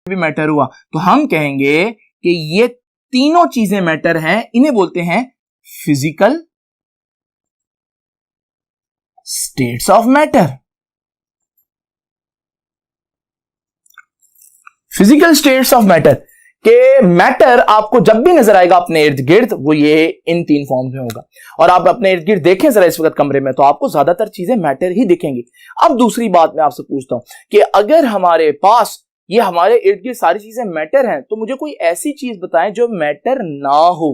भी मैटर हुआ, तो हम कहेंगे कि ये तीनों चीजें मैटर हैं, इन्हें बोलते हैं physical states of matter. Physical states of matter के मैटर आपको जब भी नजर आएगा अपने इर्द गिर्द, वो ये इन तीन फॉर्म में होगा। और आप अपने इर्द गिर्द देखें जरा इस वक्त कमरे में, तो आपको ज्यादातर चीजें मैटर ही दिखेंगी। अब दूसरी बात मैं आपसे पूछता हूं कि अगर हमारे पास ये हमारे इर्द गिर्द सारी चीजें मैटर हैं, तो मुझे कोई ऐसी चीज बताएं जो मैटर ना हो।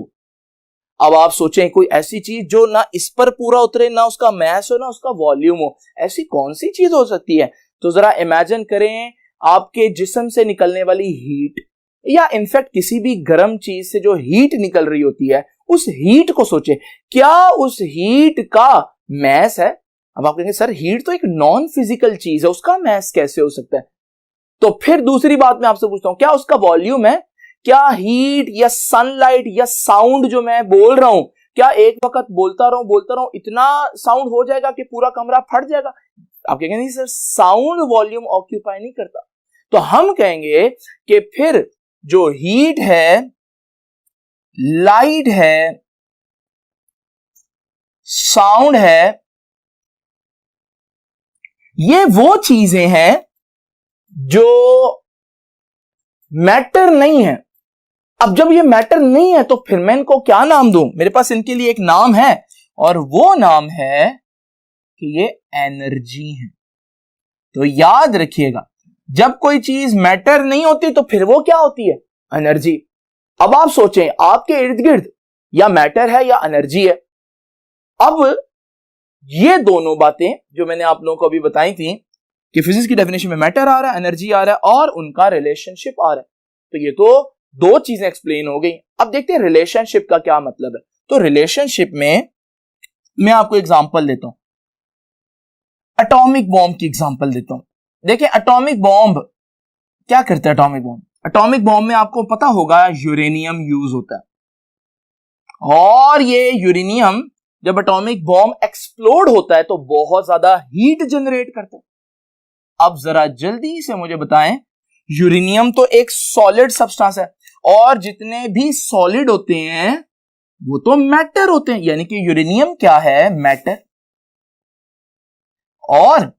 अब आप सोचें कोई ऐसी चीज जो ना इस पर पूरा उतरे, ना उसका मैस हो, ना उसका वॉल्यूम हो, ऐसी कौन सी चीज हो सकती है? तो जरा इमेजिन करें आपके जिस्म से निकलने वाली हीट, या इनफैक्ट किसी भी गर्म चीज से जो हीट निकल रही होती है, उस हीट को सोचे, क्या उस हीट का मैस है? अब आप कहेंगे सर हीट तो एक नॉन फिजिकल चीज है, उसका मैस कैसे हो सकता है? तो फिर दूसरी बात मैं आपसे पूछता हूं, क्या उसका वॉल्यूम है? क्या हीट या सनलाइट या साउंड जो मैं बोल रहा हूं, क्या एक वक्त बोलता रहूं इतना साउंड हो जाएगा कि पूरा कमरा फट जाएगा? आप कहेंगे नहीं सर, साउंड वॉल्यूम ऑक्यूपाई नहीं करता। तो हम कहेंगे कि फिर जो हीट है, लाइट है, साउंड है, ये वो चीजें हैं जो मैटर नहीं है। अब जब ये मैटर नहीं है, तो फिर मैं इनको क्या नाम दूं? मेरे पास इनके लिए एक नाम है, और वो नाम है कि ये एनर्जी है। तो याद रखिएगा, जब कोई चीज मैटर नहीं होती तो फिर वो क्या होती है? एनर्जी। अब आप सोचें आपके इर्द गिर्द या मैटर है या एनर्जी है। अब ये दोनों बातें जो मैंने आप लोगों को अभी बताई थी कि फिजिक्स की डेफिनेशन में मैटर आ रहा है, एनर्जी आ रहा है, और उनका रिलेशनशिप आ रहा है, तो ये तो दो चीजें एक्सप्लेन हो गई। अब देखते हैं रिलेशनशिप का क्या मतलब है। तो रिलेशनशिप में मैं आपको एग्जांपल देता हूं, एटॉमिक बॉम्ब की एग्जांपल देता हूं। देखिए एटॉमिक बॉम्ब क्या करता है? एटॉमिक बॉम्ब में आपको पता होगा यूरेनियम यूज होता है, और ये यूरेनियम जब एटॉमिक बॉम्ब एक्सप्लोड होता है तो बहुत ज्यादा हीट जनरेट करता है। अब जरा जल्दी से मुझे बताएं, यूरेनियम तो एक सॉलिड सब्सटेंस है, और जितने भी सॉलिड होते हैं वो तो मैटर होते हैं, यानी कि यूरेनियम क्या है? मैटर। और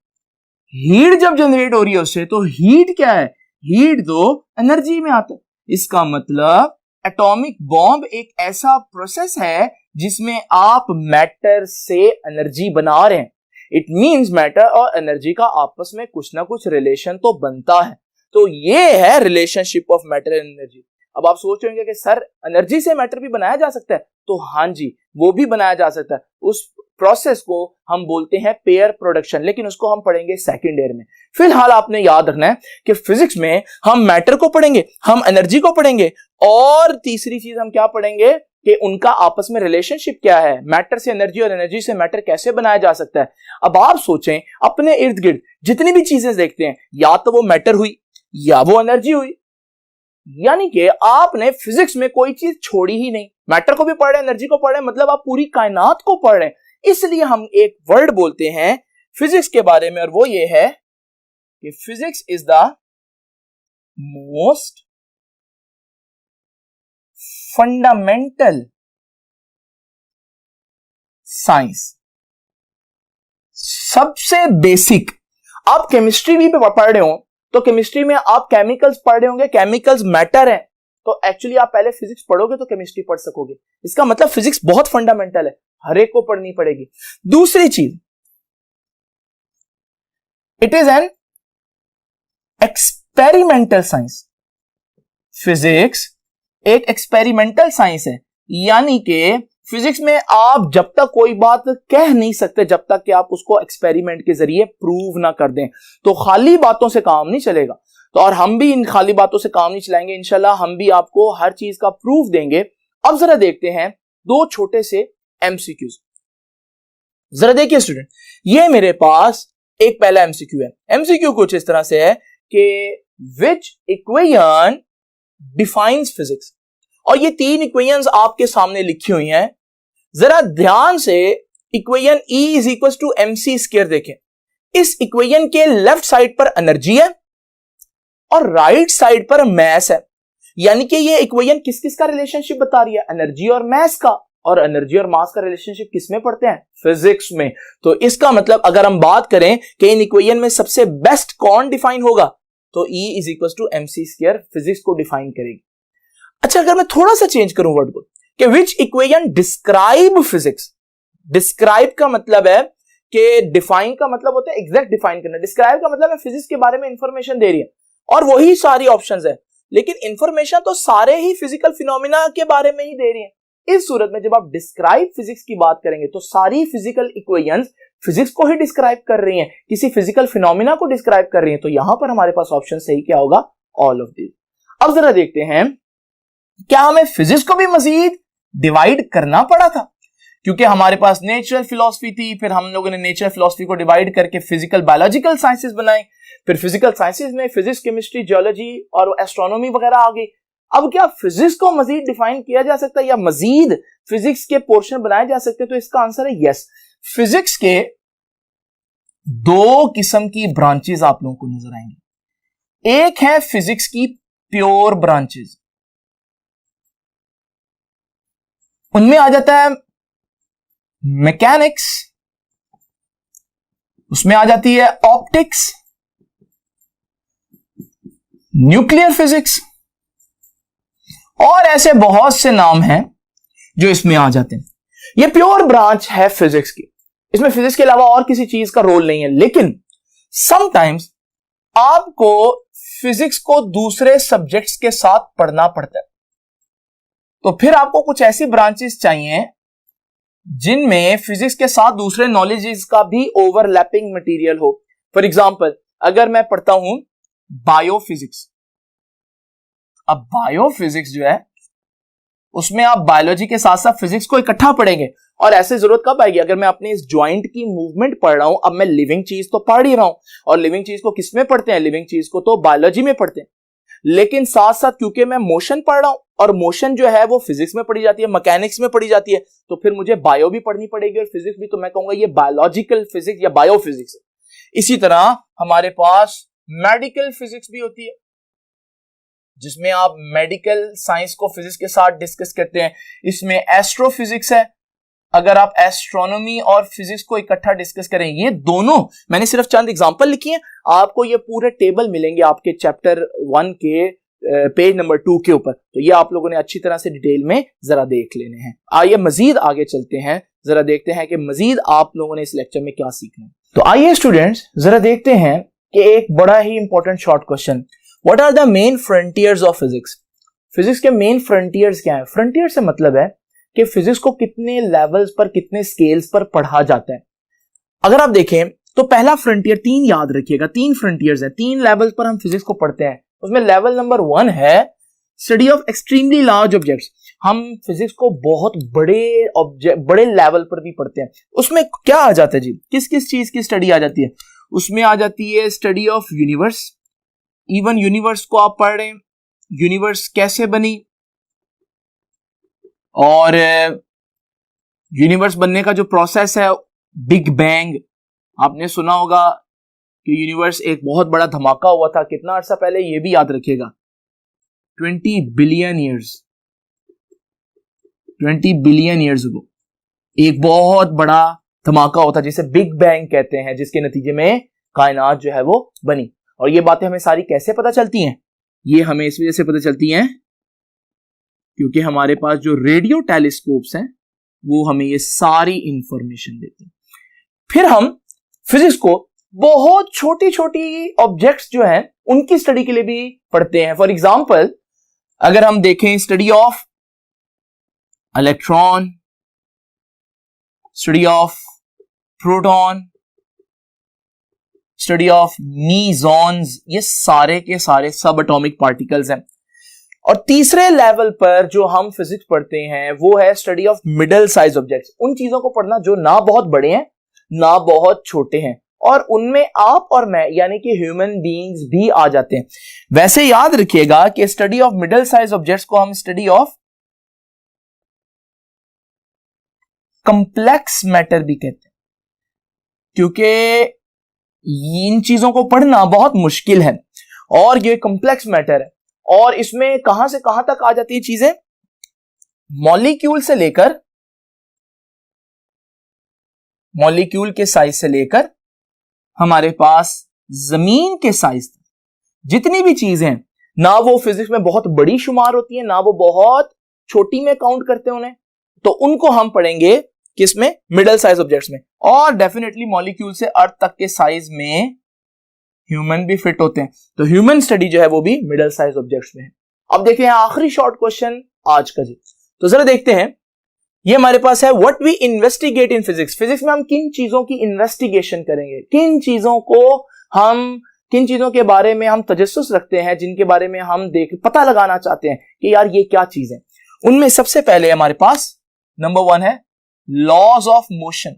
हीट जब जनरेट हो रही है उससे, तो हीट क्या है? हीट तो एनर्जी में आता है। इसका मतलब एटॉमिक बॉम्ब एक ऐसा प्रोसेस है जिसमें आप मैटर से एनर्जी बना रहे हैं। इट मींस मैटर और एनर्जी का आपस में कुछ ना कुछ रिलेशन तो बनता है। तो ये है relationship of matter and energy. अब आप सोच रहे होंगे कि सर एनर्जी से मैटर भी बनाया जा सकता है, तो हाँ जी, वो भी बनाया जा सकता है। उस प्रोसेस को हम बोलते हैं पेयर प्रोडक्शन, लेकिन उसको हम पढ़ेंगे सेकंड ईयर में। फिलहाल आपने याद रखना है कि फिजिक्स में हम मैटर को पढ़ेंगे, हम एनर्जी को पढ़ेंगे, और तीसरी चीज हम क्या पढ़ेंगे कि उनका आपस में रिलेशनशिप क्या है, मैटर से एनर्जी और एनर्जी से मैटर कैसे बनाया जा सकता है। अब आप सोचें अपने इर्द गिर्द जितनी भी चीजें देखते हैं, या तो वो मैटर हुई या वो एनर्जी हुई, यानी कि आपने फिजिक्स में कोई चीज छोड़ी ही नहीं। मैटर को भी पढ़ रहे हैं, एनर्जी को पढ़ रहे हैं, मतलब आप पूरी कायनात को पढ़ रहे हैं। इसलिए हम एक वर्ड बोलते हैं फिजिक्स के बारे में, और वो ये है कि physics is the most fundamental science, सबसे बेसिक। आप केमिस्ट्री भी पढ़ रहे हो तो केमिस्ट्री में आप केमिकल्स पढ़ रहे होंगे, केमिकल्स मैटर है, तो एक्चुअली आप पहले फिजिक्स पढ़ोगे तो केमिस्ट्री पढ़ सकोगे। इसका मतलब फिजिक्स बहुत फंडामेंटल है, हर एक को पढ़नी पड़ेगी। दूसरी चीज, it is an experimental science. Physics एक एक्सपेरिमेंटल साइंस है, यानी कि फिजिक्स में आप जब तक कोई बात कह नहीं सकते जब तक कि आप उसको एक्सपेरिमेंट के जरिए प्रूव ना कर दें। तो खाली बातों से काम नहीं चलेगा, तो और हम भी इन खाली बातों से काम नहीं चलाएंगे। इंशाल्लाह हम भी आपको हर चीज का प्रूफ देंगे। अब जरा देखते हैं दो छोटे से एमसीक्यूज। जरा देखिए स्टूडेंट, ये मेरे पास एक पहला एमसीक्यू है। एमसीक्यू कुछ इस तरह से है कि विच इक्वेशन डिफाइंस फिजिक्स, और ये तीन इक्वेशंस आपके सामने लिखी हुई हैं। जरा ध्यान से equation E is equal to MC square देखें। इस इक्वेशन के लेफ्ट साइड पर एनर्जी है और राइट साइड पर मैस है। यानी कि ये इक्वेशन किस किस का रिलेशनशिप बता रही है? एनर्जी और मैस का। और एनर्जी और मास का रिलेशनशिप किस में पढ़ते हैं? फिजिक्स में। तो इसका मतलब अगर हम बात करें कि इन इक्वेशन में सबसे बेस्ट कौन डिफाइन होगा, तो E is equal to mc² physics को डिफाइन करेगी। अच्छा, अगर मैं थोड़ा सा चेंज करूं वर्ड को कि विच इक्वेशन डिस्क्राइब फिजिक्स। डिस्क्राइब का मतलब है कि डिफाइन का मतलब होता है एग्जैक्ट डिफाइन करना, डिस्क्राइब का मतलब है फिजिक्स के बारे में इंफॉर्मेशन दे रही है, और वही सारी ऑप्शंस है, लेकिन इंफॉर्मेशन तो सारे ही फिजिकल फिनोमिना के बारे में ही दे रही है। इस सूरत में जब आप डिस्क्राइब फिजिक्स की बात करेंगे तो सारी फिजिकल इक्वेशंस फिजिक्स को ही डिस्क्राइब कर रही हैं, किसी फिजिकल फिनोमिना को डिस्क्राइब कर रही हैं। तो यहां पर हमारे पास ऑप्शन सही क्या होगा? All of this. अब जरा देखते हैं, क्या हमें फिजिक्स को भी मजीद डिवाइड करना पड़ा था? क्योंकि हमारे पास नेचुरल फिलॉसफी थी, फिर हम लोगों ने नेचुरल फिलॉसफी को डिवाइड करके फिजिकल बायोलॉजिकल साइंसेस बनाए, फिर फिजिकल साइंसेस में फिजिक्स, केमिस्ट्री, जियोलॉजी और एस्ट्रोनॉमी वगैरह आ गई। अब क्या फिजिक्स को मजीद डिफाइन किया जा सकता है या मजीद फिजिक्स के पोर्शन बनाए जा सकते हैं? तो इसका आंसर है यस। फिजिक्स के दो किस्म की ब्रांचेस आप लोगों को नजर आएंगी। एक है फिजिक्स की प्योर ब्रांचेस, उनमें आ जाता है मैकेनिक्स, उसमें आ जाती है ऑप्टिक्स, न्यूक्लियर फिजिक्स, और ऐसे बहुत से नाम हैं जो इसमें आ जाते हैं। ये प्योर ब्रांच है फिजिक्स की, इसमें फिजिक्स के अलावा और किसी चीज का रोल नहीं है। लेकिन समटाइम्स आपको फिजिक्स को दूसरे सब्जेक्ट्स के साथ पढ़ना पड़ता है, तो फिर आपको कुछ ऐसी ब्रांचेस चाहिए जिनमें फिजिक्स के साथ दूसरे नॉलेजेस का भी ओवरलैपिंग मटेरियल हो। फॉर एग्जांपल, अगर मैं पढ़ता हूं बायोफिजिक्स, अब बायोफिजिक्स जो है उसमें आप बायोलॉजी के साथ साथ फिजिक्स को इकट्ठा पढ़ेंगे, और ऐसे जरूरत कब आएगी? अगर मैं अपने इस ज्वाइंट की मूवमेंट पढ़ रहा हूं, अब मैं लिविंग चीज तो पढ़ ही रहा हूं, और लिविंग चीज को किस में पढ़ते हैं? लिविंग चीज को तो बायोलॉजी में पढ़ते हैं, लेकिन साथ साथ क्योंकि मैं मोशन पढ़ रहा हूं, और मोशन जो है वो फिजिक्स में पढ़ी जाती है, मैकेनिक्स में पढ़ी जाती है, तो फिर मुझे बायो भी पढ़नी पड़ेगी और फिजिक्स भी। तो मैं कहूंगा ये बायोलॉजिकल फिजिक्स या बायोफिजिक्स है। इसी तरह हमारे पास मेडिकल फिजिक्स भी होती है, जिसमें आप मेडिकल साइंस को फिजिक्स के साथ डिस्कस करते हैं। इसमें एस्ट्रोफिजिक्स है, अगर आप एस्ट्रोनॉमी और फिजिक्स को इकट्ठा डिस्कस करें, ये दोनों मैंने सिर्फ चंद एग्जांपल लिखी हैं, आपको ये पूरे टेबल मिलेंगे आपके चैप्टर 1 के पेज नंबर 2 के ऊपर, तो ये आप लोगों ने अच्छी तरह से डिटेल में जरा देख लेने हैं। आइए मजीद आगे चलते हैं, जरा देखते हैं कि मजीद आप लोगों ने इस लेक्चर में क्या सीखना है। तो आइए स्टूडेंट्स जरा देखते हैं कि एक बड़ा ही important short question, what are the main frontiers of physics. Physics के मेन फ्रंटियर्स क्या है? फ्रंटियर से मतलब है कि फिजिक्स को कितने लेवल्स पर, कितने स्केल्स पर पढ़ा जाता है। अगर आप देखें तो पहला फ्रंटियर, 3 याद रखिएगा, 3 फ्रंटियर्स हैं, 3 लेवल्स पर हम फिजिक्स को पढ़ते हैं। उसमें लेवल नंबर 1 है study of extremely large objects. हम फिजिक्स को बहुत बड़े ऑब्जेक्ट, बड़े लेवल पर भी पढ़ते हैं। उसमें क्या आ जाता है जी? किस किस चीज की स्टडी आ जाती है? उसमें आ जाती है study of universe. Even universe को आप पढ़ रहे हैं, यूनिवर्स कैसे बनी, और यूनिवर्स बनने का जो प्रोसेस है, बिग बैंग। आपने सुना होगा कि यूनिवर्स एक बहुत बड़ा धमाका हुआ था, कितना अर्सा पहले, ये भी याद रखिएगा, 20 billion years, 20 billion years ago एक बहुत बड़ा धमाका हुआ था जिसे बिग बैंग कहते हैं, जिसके नतीजे में कायनात जो है वो बनी। और ये बातें हमें सारी कैसे पता चलती हैं? ये हमें इस वजह से पता चलती हैं क्योंकि हमारे पास जो रेडियो टेलीस्कोप्स हैं वो हमें ये सारी इंफॉर्मेशन देते हैं। फिर हम फिजिक्स को बहुत छोटी छोटी ऑब्जेक्ट्स जो हैं उनकी स्टडी के लिए भी पढ़ते हैं। फॉर एग्जांपल, अगर हम देखें study of electron, study of proton, study of mesons, ये सारे के सारे सब एटॉमिक पार्टिकल्स हैं। और तीसरे लेवल पर जो हम फिजिक्स पढ़ते हैं वो है study of middle size objects. उन चीजों को पढ़ना जो ना बहुत बड़े हैं ना बहुत छोटे हैं, और उनमें आप और मैं यानी कि ह्यूमन बीइंग्स भी आ जाते हैं। वैसे याद रखिएगा कि study of middle size objects को हम स्टडी ऑफ कंप्लेक्स मैटर भी कहते हैं, क्योंकि इन चीजों को पढ़ना बहुत मुश्किल है। और ये कॉम्प्लेक्स मैटर है, और इसमें कहां से कहां तक आ जाती है चीजें, मॉलिक्यूल से लेकर, मॉलिक्यूल के साइज से लेकर हमारे पास जमीन के साइज तक जितनी भी चीजें हैं, ना वो फिजिक्स में बहुत बड़ी शुमार होती है, ना वो बहुत छोटी में काउंट करते हैं उन्हें, तो उनको हम पढ़ेंगे किसमें, मिडिल साइज ऑब्जेक्ट्स में। और डेफिनेटली मॉलिक्यूल से अर्थ तक के साइज में ह्यूमन भी फिट होते हैं, तो ह्यूमन स्टडी जो है वो भी मिडिल साइज ऑब्जेक्ट्स में है। अब देखते हैं आखिरी शॉर्ट क्वेश्चन आज का जी, तो जरा देखते हैं, ये हमारे पास है, what we investigate in physics. Physics में हम किन चीजों की इन्वेस्टिगेशन करेंगे, किन चीजों के बारे में हम तजस्सुस रखते हैं, जिनके बारे में हम पता लगाना चाहते हैं कि यार ये क्या चीज है। उनमें सबसे पहले हमारे पास नंबर 1 है laws of motion.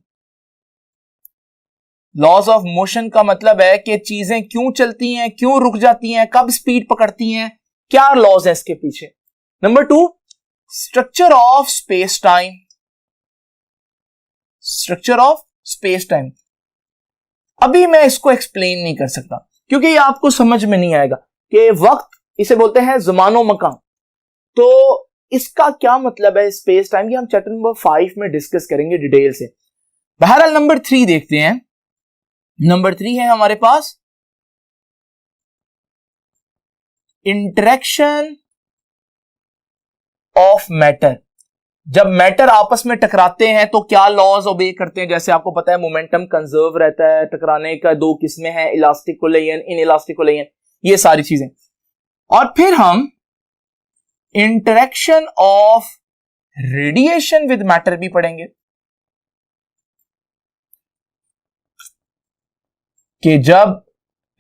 Laws of motion का मतलब है कि चीजें क्यों चलती हैं, क्यों रुक जाती हैं, कब स्पीड पकड़ती हैं, क्या लॉज है इसके पीछे। Number 2 structure of space time. Structure of space time, अभी मैं इसको एक्सप्लेन नहीं कर सकता क्योंकि ये आपको समझ में नहीं आएगा कि वक्त, इसे बोलते हैं ज़मानो मकान, तो इसका क्या मतलब है स्पेस टाइम, ये हम चैप्टर नंबर 5 में डिस्कस करेंगे डिटेल से। बहरहाल नंबर 3 देखते हैं। नंबर 3 है हमारे पास इंटरेक्शन ऑफ मैटर। जब मैटर आपस में टकराते हैं तो क्या लॉज ओबे करते हैं, जैसे आपको पता है मोमेंटम कंजर्व रहता है, टकराने का 2 किस्में हैं, इलास्टिक कोलिजन, इनइलास्टिक कोलिजन, ये सारी चीजें। और फिर हम interaction of radiation with matter भी पढ़ेंगे कि जब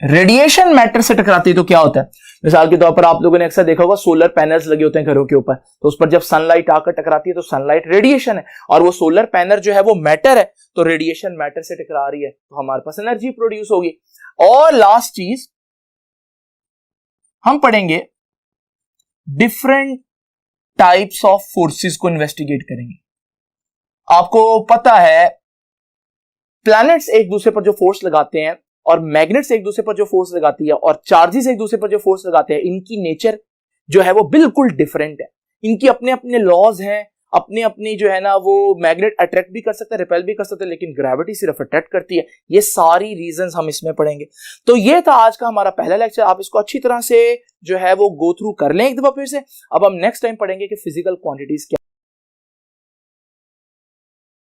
रेडिएशन मैटर से टकराती है तो क्या होता है। मिसाल के तौर पर आप लोगों ने अक्सर देखा होगा सोलर पैनल्स लगे होते हैं घरों के ऊपर, तो उस पर जब सनलाइट आकर टकराती है तो सनलाइट रेडिएशन है, और वो सोलर पैनल जो है वो मैटर है, तो रेडिएशन मैटर से टकरा रही है तो हमारे पास एनर्जी प्रोड्यूस होगी। और लास्ट चीज हम पढ़ेंगे डिफरेंट टाइप्स ऑफ फोर्सेस को इन्वेस्टिगेट करेंगे। आपको पता है प्लैनेट्स एक दूसरे पर जो फोर्स लगाते हैं, और मैग्नेट्स एक दूसरे पर जो फोर्स लगाती है, और चार्जेस एक दूसरे पर जो फोर्स लगाते हैं, इनकी नेचर जो है वो बिल्कुल डिफरेंट है। इनकी अपने अपने लॉज हैं, अपने अपने जो है ना, वो मैग्नेट अट्रैक्ट भी कर सकता है, रिपेल भी कर सकता है, लेकिन ग्रेविटी सिर्फ अट्रैक्ट करती है। ये सारी रीजंस हम इसमें पढ़ेंगे। तो ये था आज का हमारा पहला लेक्चर। आप इसको अच्छी तरह से जो है वो गो थ्रू कर लें एक दफा फिर से। अब हम नेक्स्ट टाइम पढ़ेंगे कि फिजिकल क्वांटिटीज क्या